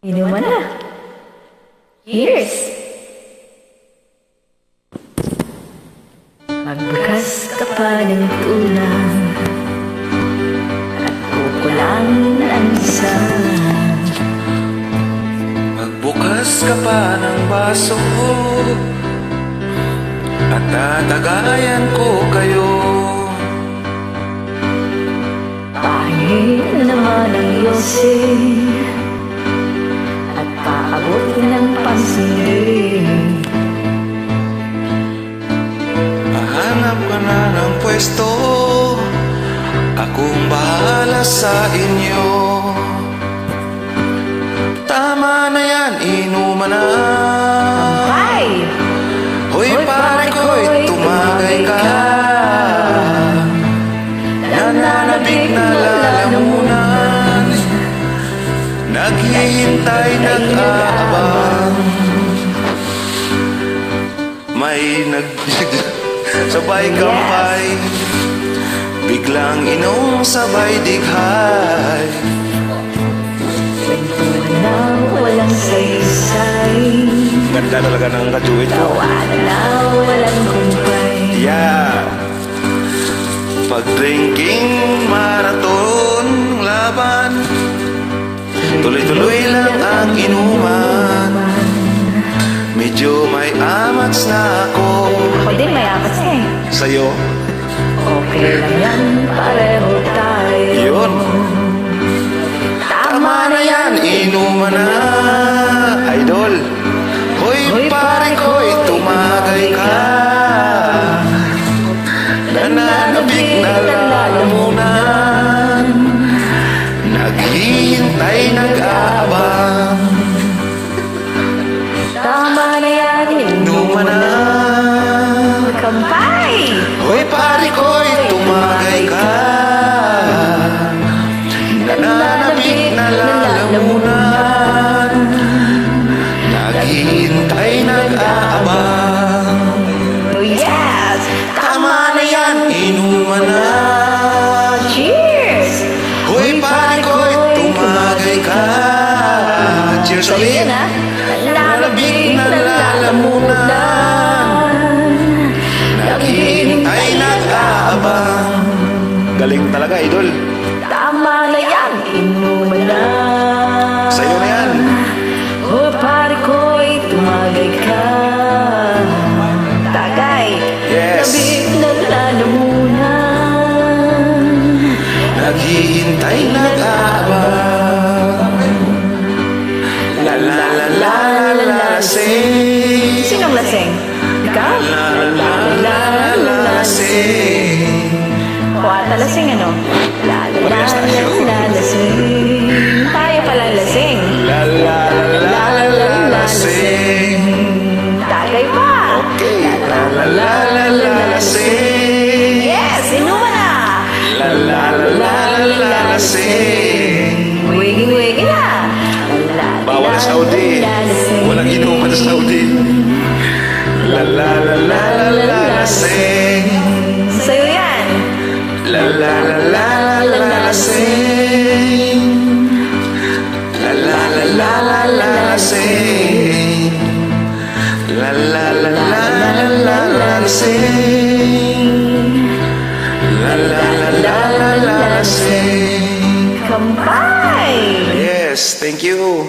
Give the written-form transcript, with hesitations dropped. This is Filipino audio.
Inuman na. Years. Magbukas ka pa ng tulang at kukulang ang isa. Magbukas ka pa ng baso at tatagayan ko kayo. Pahingin naman ang yosin at paabot ng pansinig. Mahanap ka na ng pwesto, akong bahala sa inyo. Tama na yan, inuman na. Ay! Hoy pare ko'y tumagay ka. Nananabik na lalamunan, naghihintay, nag-aabang. May sabay kampay, biglang inom sabay dighay. Na walang saysay, Ganda talaga ng kajuit ko. tawanan na walang kumpay. Yeah. Pag-drinking marathon laban, tuloy-tuloy lang ang inuman. Medyo may amats na ako. Ako din may akas eh. Sa'yo, Okay lang yan, pareho tayo. yun. Tama na yan, inuman na, idol. Hoy pare ko'y tumagay ka. Nananabik na lalamunan, naghihintay, nag-aabang. Tama na yan, Inuman na. kampay. Hoy pare ko'y tumagay ka. Nananabik na lalamunan, naghihintay, nag-aabang. Oh yes! Tama na yan, inuman na. Cheers! Hoy pare ko'y tumagay ka. Cheers So ulit. yun ah, Nananabik na lalamunan, naghihintay, nag-aabang. Galing talaga, idol. tama na yan, inuman na. Sa'yo na yan. Oh, pare ko'y tumagay ka. Tagay, Yes. labig na lalamunan. Naghihintay, nag-aabang. La la la la la la sing. Sinong lasing? Ikaw? La la la la la la sing. O ata lasing ano? La la la Parehas tayo. la lasing. Tayo pala lasing. La la la la la la sing. Tagay pa. Okay. La la la la la la sing. Yes, inuman na. La la la la la la sing. Wiggy na. Bawal sa Saudi. Walang inuman sa Saudi. La la la la la la la sing. Sa'yo yan. La la la la la la sing. La la la la la la sing. La la la la la la sing. La la la la la sing. Kampay. Yes, thank you.